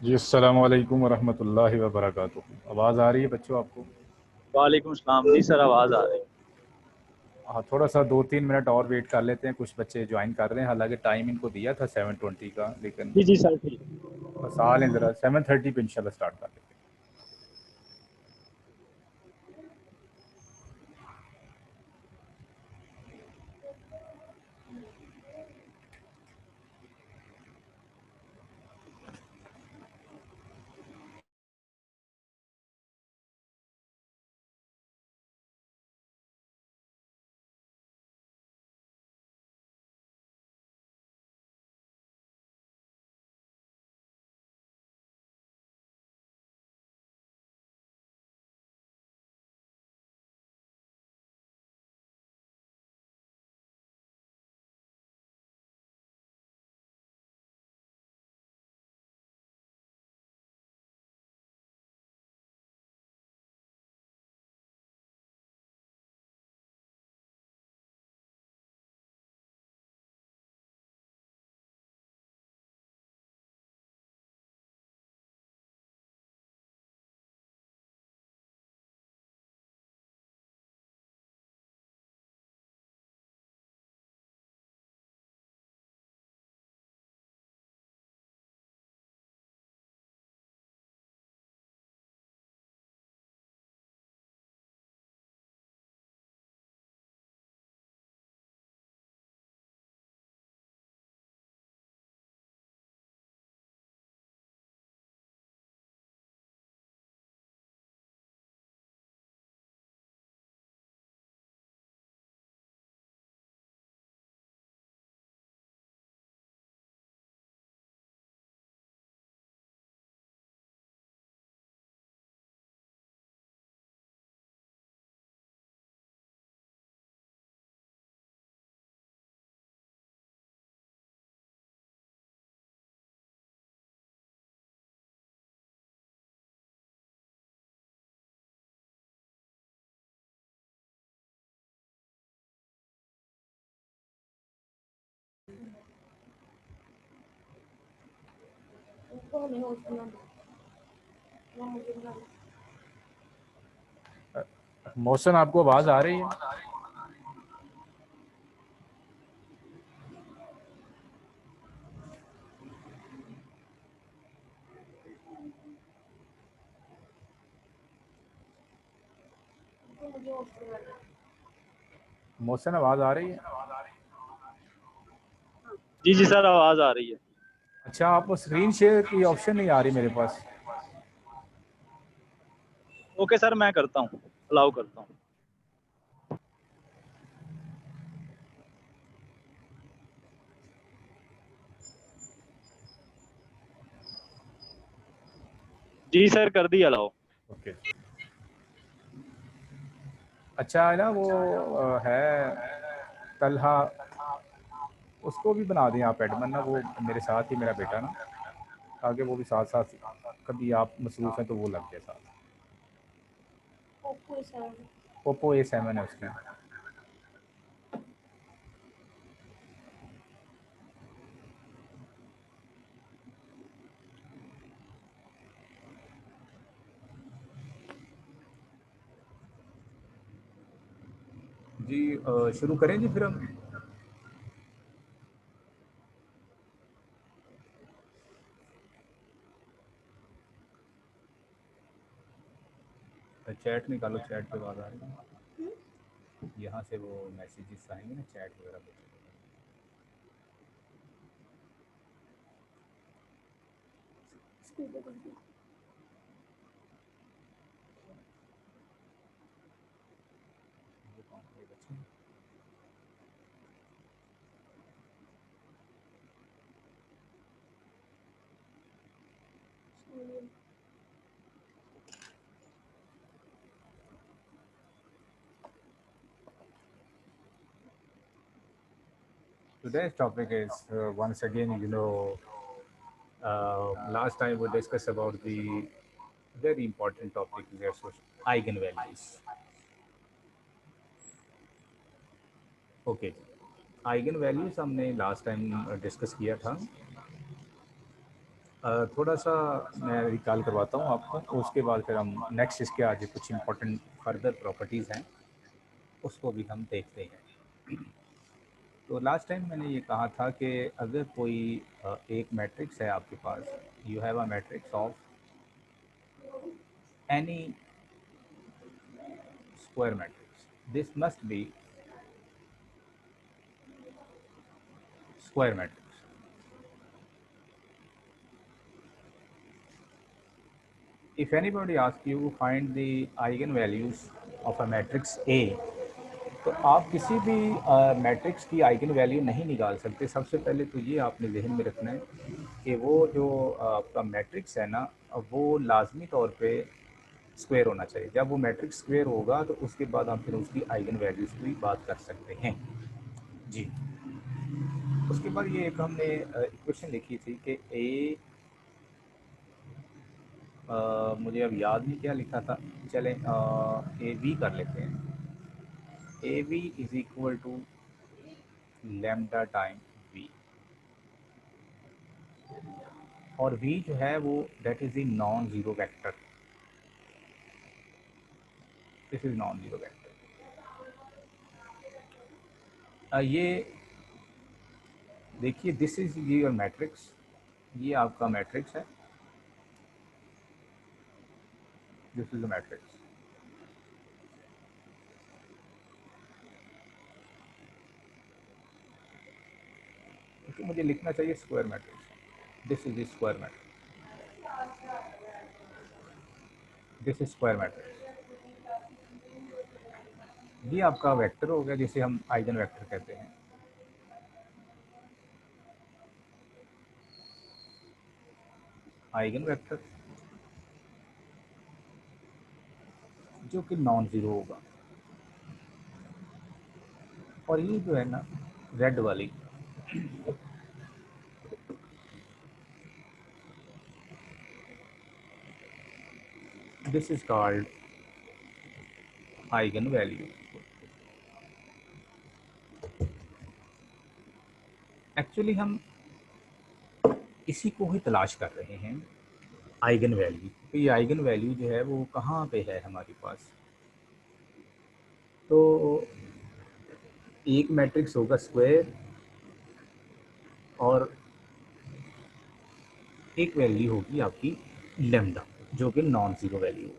जी अस्सलाम वालेकुम वरहमतुल्लाहि वबरकातुहू। आवाज़ आ रही है बच्चों आपको? वालेकुम सलाम जी सर, आवाज़ आ रही है। हाँ, थोड़ा सा 2-3 मिनट और वेट कर लेते हैं, कुछ बच्चे ज्वाइन कर रहे हैं। हालांकि टाइम इनको दिया था 7:20 का, लेकिन जी जी सर, ठीक। बस आ लें ज़रा। 7:30 पे इंशाल्लाह स्टार्ट कर लेते हैं। मोहसिन, आपको आवाज़ आ रही है? मोहसिन, आवाज़ आ रही है? जी जी सर, आवाज़ आ रही है। अच्छा, आप स्क्रीन शेयर की ऑप्शन नहीं आ रही मेरे पास। ओके सर, मैं करता हूँ, अलाउ करता हूँ। जी सर, कर दी अलाउ। ओके। अच्छा है ना, वो है तलहा, उसको भी बना दें आप एडमन ना। वो मेरे साथ ही मेरा बेटा ना, आगे वो भी साथ साथ, कभी आप मसरूफ़ हैं तो वो लग जाए साथ। ओप्पो A7 है उसकी। जी शुरू करें जी फिर हम। चैट निकालो, चैट पे बात आ रही है। यहाँ से वो मैसेजेस आएंगे ना, चैट वगैरह पे। Today's topic is once again, last time we discussed about the very important topic, their social eigenvalues. Okay, eigen values हमने लास्ट टाइम डिस्कस किया था। थोड़ा सा मैं रिकॉल करवाता हूँ आपको, उसके बाद फिर हम नेक्स्ट इसके आगे कुछ इंपॉर्टेंट फर्दर प्रॉपर्टीज़ हैं उसको भी हम देखते हैं। तो लास्ट टाइम मैंने ये कहा था कि अगर कोई एक मैट्रिक्स है आपके पास, you have a matrix of any square matrix, this must be square matrix. If anybody asks you find the eigenvalues of a matrix A, तो आप किसी भी मैट्रिक्स की आइगन वैल्यू नहीं निकाल सकते। सबसे पहले तो ये आपने जहन में रखना है कि वो जो आपका मैट्रिक्स है ना, वो लाजमी तौर पे स्क्वायर होना चाहिए। जब वो मैट्रिक्स स्क्वायर होगा तो उसके बाद हम फिर उसकी आइगन वैल्यूज़ की बात कर सकते हैं जी। उसके बाद ये एक हमने इक्वेशन लिखी थी कि ए, मुझे अब याद नहीं क्या लिखा था, चलें ए बी कर लेते हैं। A B is equal to lambda time V, और v जो है वो that is the non zero vector, this is non zero vector. ये देखिए, दिस इज योर मैट्रिक्स, ये आपका मैट्रिक्स है, दिस इज द मैट्रिक्स। तो मुझे लिखना चाहिए square matrix, this is the square matrix, this is square matrix. ये आपका वेक्टर हो गया जिसे हम आइगन वेक्टर कहते हैं। आइगन वेक्टर जो कि नॉन ज़ीरो होगा। और ये जो है ना रेड वाली, this is called eigen value. Actually हम इसी को ही तलाश कर रहे हैं, आइगन वैल्यू। तो ये आइगन वैल्यू जो है वो कहाँ पे है हमारे पास। तो एक मैट्रिक्स होगा स्क्वायर और एक वैल्यू होगी आपकी लेमडा जो कि non zero value,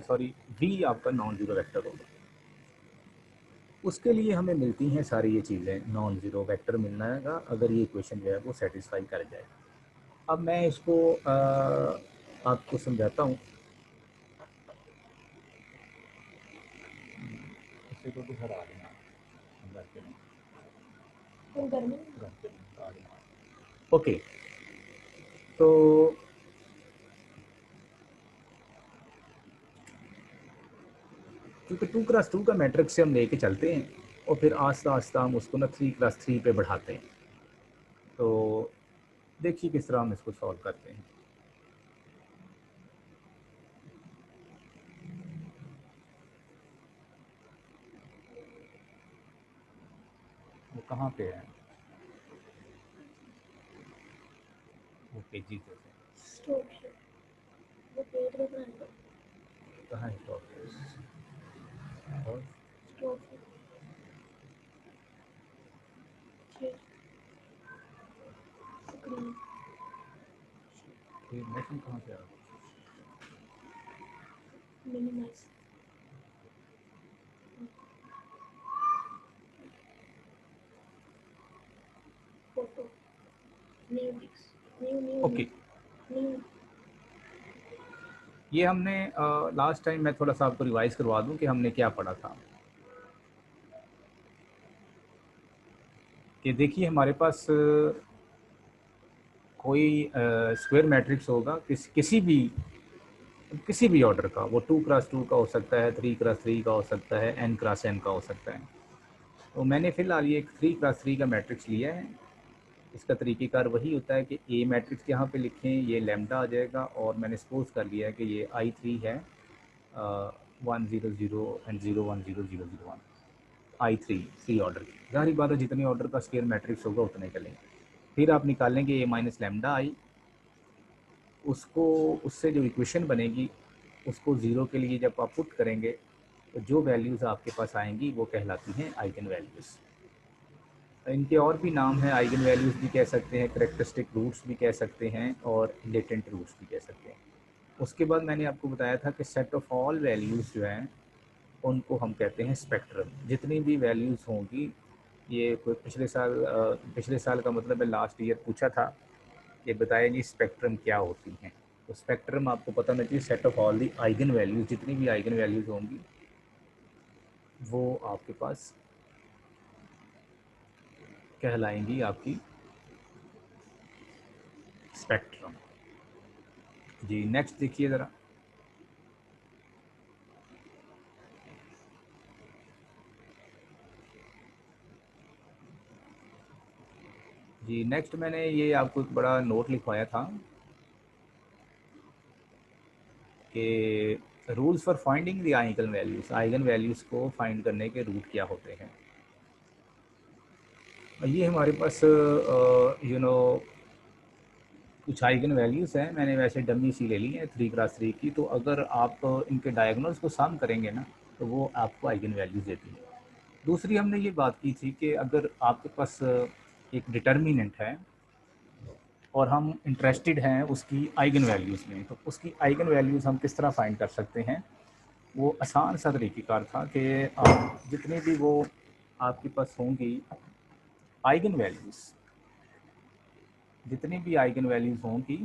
sorry V आपका नॉन ज़ीरो वेक्टर होगा। उसके लिए हमें मिलती हैं सारी ये चीज़ें, नॉन ज़ीरो वेक्टर मिलना है अगर ये इक्वेशन जो है वो सेटिस्फाई कर जाए। अब मैं इसको आपको समझाता हूँ। इससे तो घर आ रहे हैं, घर पे नहीं, घर पे नहीं आ रहे हैं। ओके, तो क्योंकि 2x2 का मैट्रिक्स से हम लेके चलते हैं और फिर आस्ता आस्ता हम उसको ना 3x3 पे बढ़ाते हैं। तो देखिए किस तरह हम इसको सॉल्व करते हैं। वो कहाँ पे है, वो पेजी पे कहाँ है स्टॉप और ये मोशन कहाँ से आ रहा है। ओके, ये हमने लास्ट टाइम, मैं थोड़ा सा आपको रिवाइज करवा दूं कि हमने क्या पढ़ा था। कि देखिए हमारे पास कोई स्क्वायर मैट्रिक्स होगा किसी भी ऑर्डर का, वो 2x2 का हो सकता है, 3x3 का हो सकता है, n×n का हो सकता है। तो मैंने फ़िलहाल ये एक 3x3 का मैट्रिक्स लिया है। इसका तरीक़ेकार वही होता है कि ए मैट्रिक्स यहाँ पे लिखें, ये लैम्डा आ जाएगा, और मैंने सपोज कर लिया है कि ये I3 है 1 0 0 एंड 0 1 0 0 0 1, I3 ऑर्डर की। जाहिर बात है जितने ऑर्डर का स्क्वायर मैट्रिक्स होगा उतने का लेंगे। फिर आप निकालेंगे ए माइनस लैम्डा आई, उसको उससे जो इक्वेशन बनेगी उसको ज़ीरो के लिए जब आप पुट करेंगे तो जो वैल्यूज़ आपके पास आएंगी वो कहलाती हैं आइगन वैल्यूज़। इनके और भी नाम हैं, आइगन वैल्यूज़ भी कह सकते हैं, कैरेक्टरिस्टिक रूट्स भी कह सकते हैं और लेटेंट रूट्स भी कह सकते हैं। उसके बाद मैंने आपको बताया था कि सेट ऑफ ऑल वैल्यूज़ जो हैं उनको हम कहते हैं स्पेक्ट्रम। जितनी भी वैल्यूज़ होंगी, ये कोई पिछले साल का मतलब है लास्ट ईयर पूछा था कि बताया जी स्पेक्ट्रम क्या होती हैं। तो स्पेक्ट्रम आपको पता होना चाहिए, set of all the eigen values, जितनी भी आइगन वैल्यूज़ होंगी वो आपके पास कहलाएंगी आपकी स्पेक्ट्रम। जी नेक्स्ट देखिए ज़रा। जी नेक्स्ट मैंने ये आपको एक बड़ा नोट लिखवाया था कि rules for finding the eigen values को फाइंड करने के रूट क्या होते हैं। ये हमारे पास कुछ आइगन वैल्यूज़ हैं, मैंने वैसे डमी सी ले ली है 3x3 की। तो अगर आप इनके डायगोनल्स को सम करेंगे ना तो वो आपको आइगन वैल्यूज़ देती है। दूसरी हमने ये बात की थी कि अगर आपके पास एक डिटर्मिनेंट है और हम इंटरेस्टेड हैं उसकी आइगन वैल्यूज़ में, तो उसकी आइगन वैल्यूज़ हम किस तरह फाइंड कर सकते हैं। वो आसान सा तरीक़ेकार था कि आप जितनी भी वो आपके पास होंगी आइगन वैल्यूज़, जितनी भी आइगन वैल्यूज़ होंगी,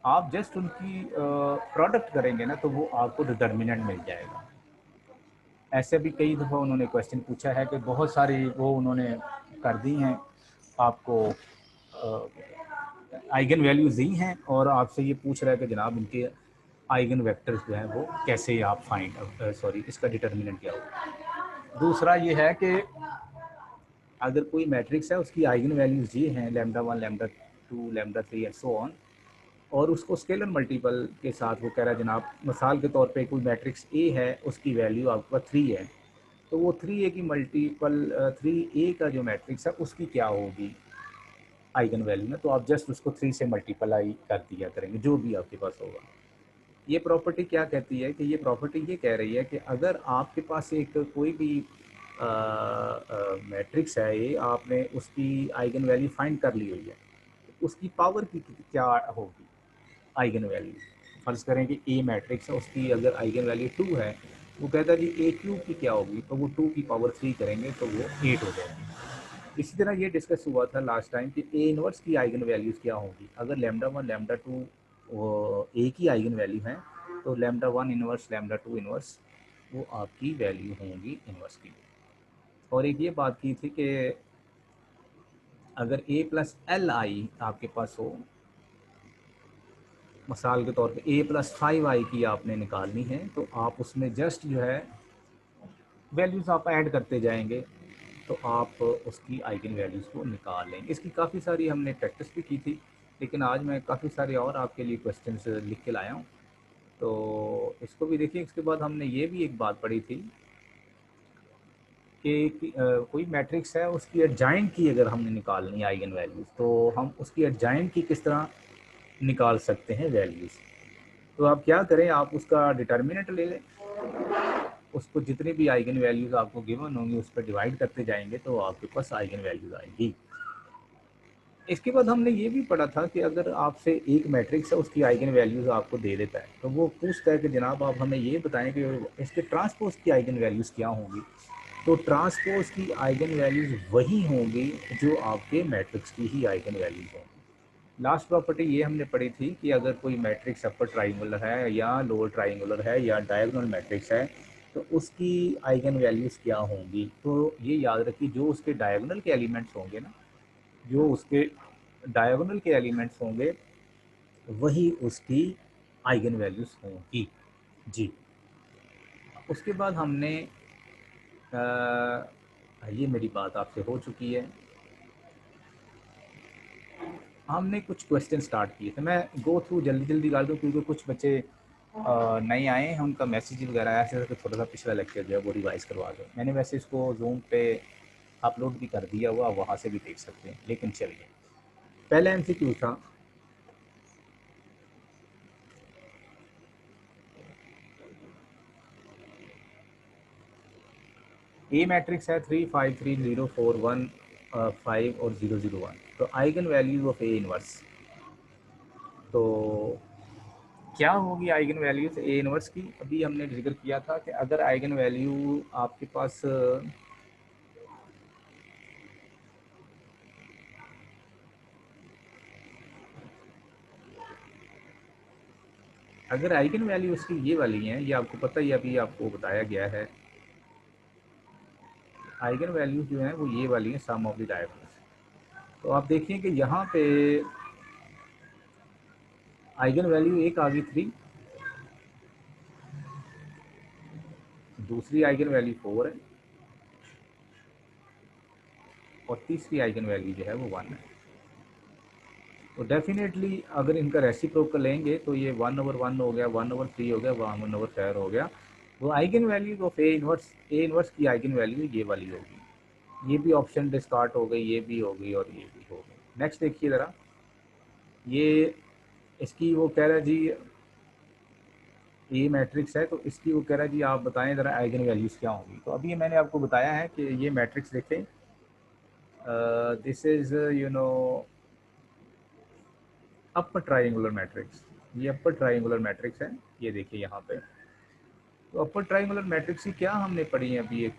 आप जस्ट उनकी प्रोडक्ट करेंगे ना तो वो आपको डिटर्मिनेंट मिल जाएगा। ऐसे भी कई दफ़ा उन्होंने क्वेश्चन पूछा है कि बहुत सारी वो उन्होंने कर दी हैं आपको, आइगन वैल्यूज़ दी हैं और आपसे ये पूछ रहा है कि जनाब इनके आइगन वेक्टर्स जो हैं वो कैसे आप फाइंड सॉरी इसका डिटर्मिनेंट क्या होगा। दूसरा ये है कि अगर कोई मैट्रिक्स है उसकी आइगन वैल्यूज़ ये हैं λ1 λ2 λ3 एंड सो ऑन, और उसको स्केलर मल्टीपल के साथ वो कह रहा है जनाब मिसाल के तौर पे कोई मैट्रिक्स ए है उसकी वैल्यू आपके पास 3 है, तो वो 3a की मल्टीपल 3a का जो मैट्रिक्स है उसकी क्या होगी आइगन वैल्यू में, तो आप जस्ट उसको 3 से मल्टीप्लाई कर दिया करेंगे जो भी आपके पास होगा। ये प्रॉपर्टी क्या कहती है कि ये प्रॉपर्टी ये कह रही है कि अगर आपके पास एक कोई भी मैट्रिक्स है, ये आपने उसकी आइगन वैल्यू फाइंड कर ली हुई है, तो उसकी पावर की क्या होगी आइगन वैल्यू। फर्ज करें कि ए मैट्रिक्स है, उसकी अगर आइगन वैल्यू 2 है, वो कहता है जी ए क्यूब की क्या होगी, तो वो 2 की पावर 3 करेंगे तो वो 8 हो जाएगी। इसी तरह ये डिस्कस हुआ था लास्ट टाइम कि ए इनवर्स की आइगन वैल्यूज़ क्या होंगी। अगर λ1 λ2 ए की आइगन वैल्यू हैं तो λ1 इनवर्स λ2 इनवर्स वो आपकी वैल्यू होंगी इनवर्स की। और एक ये बात की थी कि अगर a प्लस एल आई आपके पास हो, मिसाल के तौर पे a प्लस 5i की आपने निकालनी है, तो आप उसमें जस्ट जो है वैल्यूज़ आप ऐड करते जाएंगे तो आप उसकी आइगन वैल्यूज़ को निकाल लेंगे। इसकी काफ़ी सारी हमने प्रैक्टिस भी की थी, लेकिन आज मैं काफ़ी सारे और आपके लिए क्वेश्चंस लिख के लाया हूँ, तो इसको भी देखिए। इसके बाद हमने ये भी एक बात पढ़ी थी कि कोई मैट्रिक्स है उसकी एडजाइंट की अगर हमने निकालनी है आइगन वैल्यूज़, तो हम उसकी एडजाइंट की किस तरह निकाल सकते हैं वैल्यूज़। तो आप क्या करें, आप उसका डिटर्मिनेंट ले लें, उसको जितनी भी आइगन वैल्यूज़ आपको गिवन होंगी उस पर डिवाइड करते जाएंगे तो आपके पास आइगन वैल्यूज़ आएंगी। इसके बाद हमने ये भी पढ़ा था कि अगर आपसे एक मैट्रिक्स है उसकी आइगन वैल्यूज़ आपको दे देता है, तो वो पूछता है कि जनाब आप हमें ये बताएं कि इसके ट्रांसपोज की आइगन वैल्यूज़ क्या होंगी। तो ट्रांसपोज की आइगन वैल्यूज़ वही होंगी जो आपके मैट्रिक्स की ही आइगन वैल्यूज़ होंगी। लास्ट प्रॉपर्टी ये हमने पढ़ी थी कि अगर कोई मैट्रिक्स अपर ट्राइंगुलर है या लोअर ट्राइंगुलर है या डायगोनल मैट्रिक्स है तो उसकी आइगन वैल्यूज़ क्या होंगी। तो ये याद रखिए, जो उसके डायगोनल के एलिमेंट्स होंगे ना, जो उसके डायगोनल के एलिमेंट्स होंगे वही उसकी आइगन वैल्यूज़ होंगी। जी उसके बाद हमने ये मेरी बात आपसे हो चुकी है, हमने कुछ क्वेश्चन स्टार्ट किए थे। मैं गो थ्रू जल्दी जल्दी कर दूँ क्योंकि कुछ बच्चे नए आए हैं, उनका मैसेज वगैरह आया है, थोड़ा सा पिछला लेक्चर जो है वो रिवाइज़ करवा दो। मैंने वैसे इसको जूम पे अपलोड भी कर दिया हुआ, वहाँ से भी देख सकते हैं। लेकिन चलिए, पहला MCQ था ए मैट्रिक्स है 3 5 3 0 4 1 5 और 0 0 1। तो eigen values of A inverse, तो क्या होगी आइगन वैल्यूज ए इनवर्स की? अभी हमने जिक्र किया था कि अगर आइगन वैल्यू आपके पास अगर आइगन वैल्यू उसकी ये वाली हैं, ये आपको पता ही अभी आपको बताया गया है, आइगन वैल्यूज जो हैं वो ये वाली हैं, सम ऑफ द डायगोनल्स। तो आप देखिए कि यहाँ पे आइगन वैल्यू एक आ गई 3, दूसरी आइगन वैल्यू 4 है और तीसरी आइगन वैल्यू जो है वो 1 है। तो डेफिनेटली अगर इनका रेसिप्रोकल लेंगे तो ये 1/1 हो गया, 1/3 हो गया, 1/4 हो गया। वो eigen values of A inverse की आइगन वैल्यू ये वाली होगी। ये भी ऑप्शन डिस्कार्ट हो गई, ये भी हो गई और ये भी हो गई। नेक्स्ट देखिए ज़रा, ये इसकी वो कह रहा है जी ये मैट्रिक्स है, तो इसकी वो कह रहा है जी आप बताएं ज़रा आइगन वैल्यूज़ क्या होंगी। तो अभी मैंने आपको बताया है कि ये मैट्रिक्स देखें, this is you know upper triangular matrix. ये अपर ट्राइंगुलर मैट्रिक्स है, ये देखिए यहाँ पे। तो अपर ट्राइंगुलर मैट्रिक्स की क्या हमने पढ़ी है अभी, एक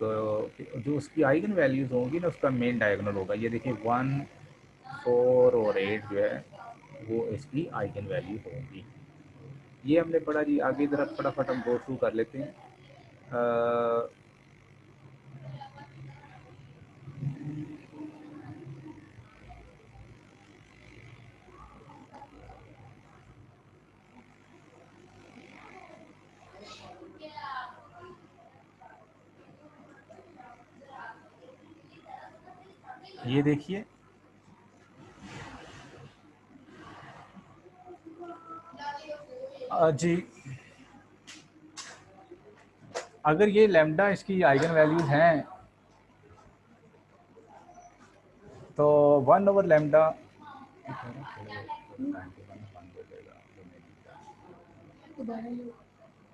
जो उसकी आइगन वैल्यूज़ होंगी ना उसका मेन डायगोनल होगा। ये देखिए 1 4 और 8 जो है वो इसकी आइगन वैल्यू होगी। ये हमने पढ़ा जी। आगे ज़रा फटाफट हम गो थ्रू कर लेते हैं। ये देखिए जी, अगर ये लैम्डा इसकी आइगन वैल्यूज हैं तो 1/लैम्डा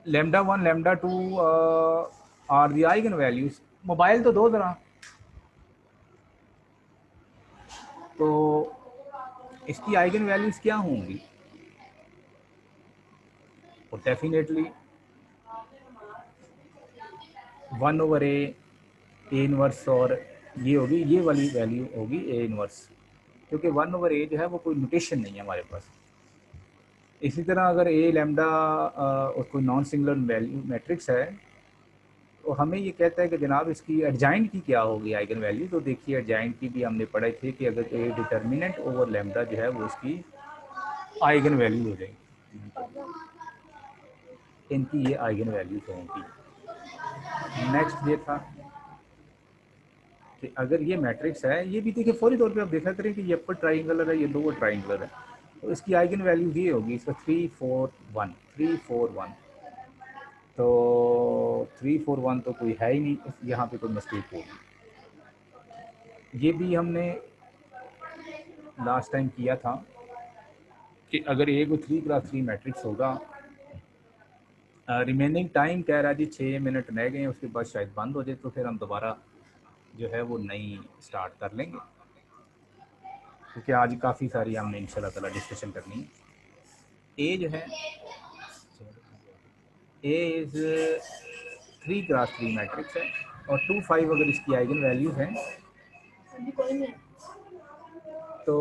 lambda 1 lambda 2 are the eigen values. Mobile तो दो ज़रा। तो इसकी आइगन वैल्यूज क्या होंगी? और डेफिनेटली 1/ए इनवर्स, और ये होगी ये वाली वैल्यू होगी ए इनवर्स, क्योंकि 1/ए जो है वो कोई नोटेशन नहीं है हमारे पास। इसी तरह अगर ए लैम्डा कोई नॉन सिंगुलर वैल्यू मैट्रिक्स है तो हमें ये कहता है कि जनाब इसकी एडजाइंट की क्या होगी आइगन वैल्यू। तो देखिए एडजाइंट की भी हमने पढ़े थे कि अगर ए डिटर्मिनेंट ओवर लैम्डा जो है वो इसकी आइगन वैल्यू हो जाएगी, इनकी ये आइगन वैल्यूज होंगी। नेक्स्ट ये था कि अगर ये मैट्रिक्स है, ये भी देखिए फौरी तौर पे आप देखा करें कि ये अपर ट्राइंगुलर है, ये लोअर ट्राइंगुलर है, तो इसकी आइगन वैल्यू ये होगी इसका 3 4 1 3 4 1। तो 3 4 1 तो कोई है ही नहीं, यहाँ पे कोई मिस्टेक होगी। ये भी हमने लास्ट टाइम किया था कि अगर ए को 3x3 मैट्रिक्स होगा, रिमेनिंग टाइम कह रहा है जी 6 मिनट रह गए हैं, उसके बाद शायद बंद हो जाए, तो फिर हम दोबारा जो है वो नई स्टार्ट कर लेंगे, क्योंकि आज काफ़ी सारी हमने इंशाल्लाह ताला डिस्कशन करनी है। ए जो है ए इज़ 3x3 मैट्रिक्स है और 2 5 अगर इसकी आइगन वैल्यूज हैं तो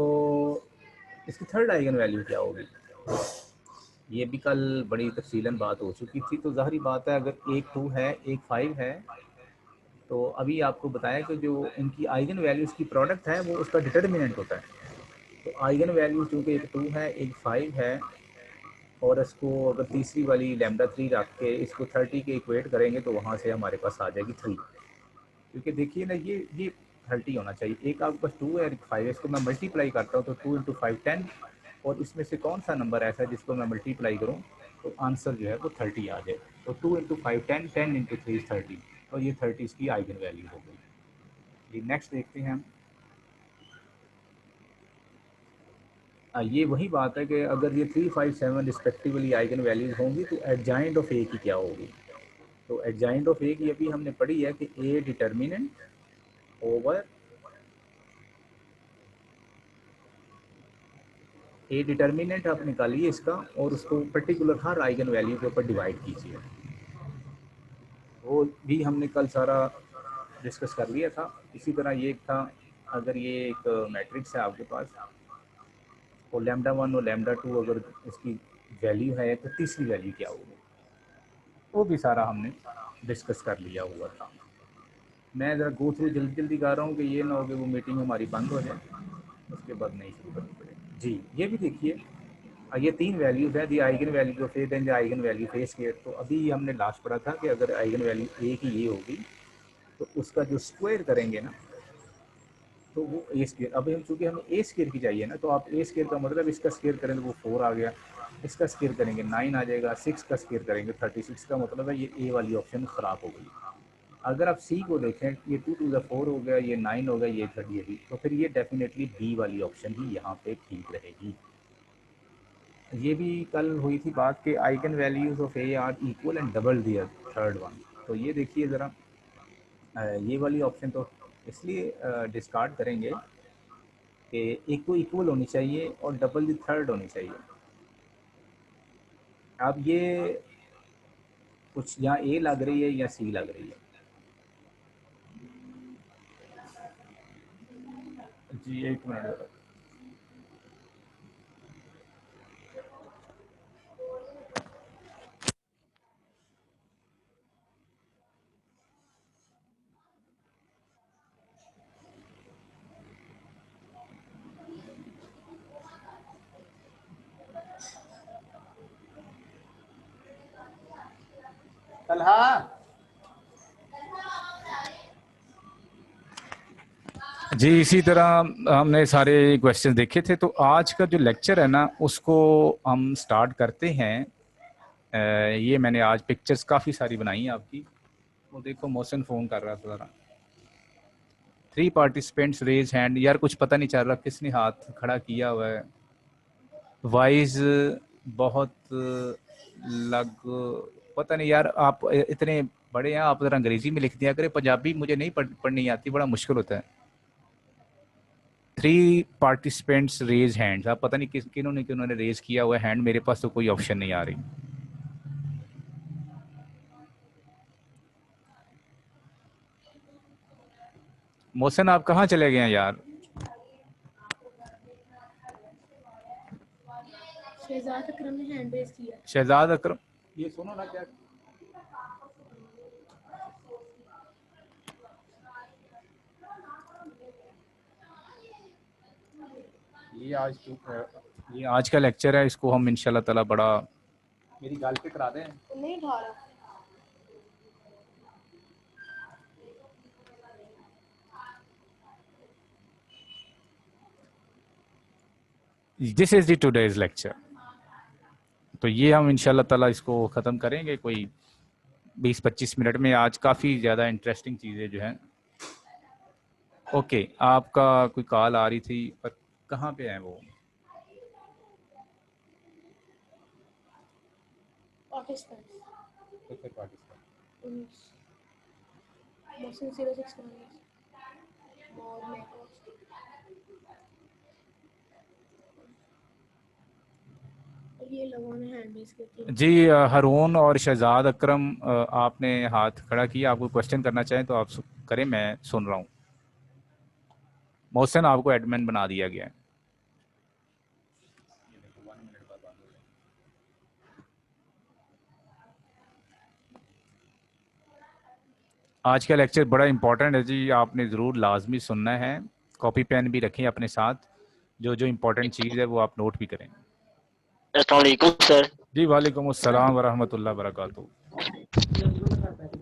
इसकी थर्ड आइगन वैल्यू क्या होगी? ये भी कल बड़ी तफसीलन बात हो चुकी थी। तो ज़ाहिर बात है अगर एक 2 है एक 5 है, तो अभी आपको बताया कि जो इनकी आइगन वैल्यूज़ की प्रोडक्ट है वो उसका डिटर्मिनेंट होता है। तो आइगन वैल्यू चूँकि एक 2 है एक 5 है, और इसको अगर तीसरी वाली लैम्डा 3 रख के इसको 30 के इक्वेट करेंगे तो वहाँ से हमारे पास आ जाएगी 3। क्योंकि देखिए ना ये 30 होना चाहिए। एक आपके पास 2 है और एक 5 है, इसको मैं मल्टीप्लाई करता हूँ तो 2 × 5 10, और इसमें से कौन सा नंबर ऐसा है जिसको मैं मल्टीप्लाई करूँ तो आंसर जो है वो 30 आ जाए। तो 2 × 5 10, 10 × 3 30, और ये 30 इसकी आइगन वैल्यू हो गई। जी नेक्स्ट देखते हैं हम। ये वही बात है कि अगर ये 3 5 7 रिस्पेक्टिवली आइगन वैल्यूज होंगी तो एडजाइंट ऑफ ए की क्या होगी? तो एडजॉइंट ऑफ ए की अभी हमने पढ़ी है कि ए डिटर्मिनेंट ओवर ए डिटर्मिनेंट आप निकालिए इसका और उसको पर्टिकुलर हर आइगन वैल्यू के ऊपर डिवाइड कीजिए। वो भी हमने कल सारा डिस्कस कर लिया था। इसी तरह ये एक था, अगर ये एक मैट्रिक्स है आपके पास और लैम्डा 1 और लैम्डा 2 अगर इसकी वैल्यू है तो तीसरी वैल्यू क्या होगी, वो भी सारा हमने डिस्कस कर लिया हुआ था। मैं ज़रा गो थ्रू जल्दी जल्दी कर रहा हूँ कि ये ना हो कि वो मीटिंग हमारी बंद हो जाए, उसके बाद नहीं शुरू करनी पड़ेगी। जी ये भी देखिए, ये 3 वैल्यूज़ है, the eigen value of A then the eigen value of A square. तो अभी हमने लास्ट पढ़ा था कि अगर आइगन वैल्यू ए की ये होगी तो उसका जो स्क्वायर करेंगे ना तो वो ए स्क्वायर। अभी हम चूँकि हमें ए स्क्वायर की चाहिए ना, तो आप ए स्क्वायर का मतलब इसका स्क्वायर करें तो वो 4 आ गया, इसका स्क्वायर करेंगे 9 आ जाएगा, 6 का स्क्वायर करेंगे 36 का मतलब है ये ए वाली ऑप्शन ख़राब हो गई। अगर आप सी को देखें, ये 2 टू द 4 हो गया, ये 9 हो गया, ये 30, तो फिर ये डेफिनेटली बी वाली ऑप्शन ही यहाँ पे ठीक रहेगी। ये भी कल हुई थी बात कि eigen values of A are equal and double their third one. तो ये देखिए ज़रा, ये वाली ऑप्शन तो इसलिए डिस्कार्ड करेंगे कि एक तो इक्वल होनी चाहिए और डबल दी थर्ड होनी चाहिए। अब ये कुछ यहाँ ए लग रही है या सी लग रही है? जी एक मिनट। तलहा, जी इसी तरह हमने सारे क्वेश्चन देखे थे। तो आज का जो लेक्चर है ना उसको हम स्टार्ट करते हैं। ये मैंने आज पिक्चर्स काफ़ी सारी बनाई हैं आपकी। वो देखो मोहसिन फ़ोन कर रहा था ज़रा। 3 पार्टिसिपेंट्स रेज हैंड। यार कुछ पता नहीं चल रहा किसने हाथ खड़ा किया हुआ है। वाइज बहुत लग, पता नहीं यार, आप इतने बड़े हैं, आप ज़रा अंग्रेजी में लिख दिया करें, पंजाबी मुझे नहीं पढ़नी आती, बड़ा मुश्किल होता है। 3 पार्टिसिपेंट्स रेज हैंड्स। आप पता नहीं किन्होंने रेज किया हुआ हैंड, मेरे पास तो कोई ऑप्शन नहीं आ रही। मोहसिन आप कहाँ चले गए हैं यार? शहजाद अकरम ने हैंड रेज किया। शहजाद अकरम, ये सुनो ना क्या, ये आज का लेक्चर है, इसको हम इंशाल्लाह ताला बड़ा, मेरी गाल पे करा दें। नहीं उठा रहा। This is the today's lecture. तो ये हम इंशाल्लाह ताला इसको ख़त्म करेंगे कोई 20-25 मिनट में। आज काफ़ी ज़्यादा इंटरेस्टिंग चीज़ें जो हैं। ओके, आपका कोई कॉल आ रही थी, पर कहाँ पे है वो? ये लोगों ने हैंड रेज की थी। जी हारून और शहजाद अकरम, आपने हाथ खड़ा किया, आपको क्वेश्चन करना चाहें तो आप करें, मैं सुन रहा हूँ। मोहसिन आपको एडमिन बना दिया गया है। आज का लेक्चर बड़ा इंपॉर्टेंट है जी, आपने ज़रूर लाजमी सुनना है। कॉपी पेन भी रखें अपने साथ, जो जो इम्पोर्टेंट चीज़ है वो आप नोट भी करें। अस्सलाम वालेकुम सर। जी वालेकुम अस्सलाम वरहमतुल्लाह वबरकातुहू।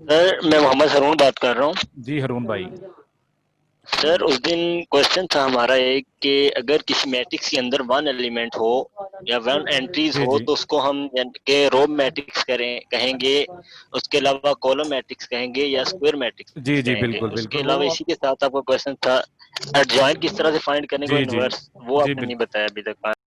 सर मैं मोहम्मद हरून बात कर रहा हूँ। जी हरून भाई। सर उस दिन क्वेश्चन था हमारा एक कि अगर किसी मैट्रिक्स के अंदर 1 एलिमेंट हो या 1 एंट्रीज जी हो जी तो उसको हम के रो मैट्रिक्स कहेंगे, उसके अलावा कॉलम मैट्रिक्स कहेंगे या स्क्वायर मैट्रिक्स जी जी कहेंगे। बिल्कुल उसके बिल्कुल। अलावा वो इसी के साथ आपका क्वेश्चन था एडजॉइंट किस तरह से फाइंड करने को जी जी इनवर्स, वो जी आपने नहीं बताया अभी तक।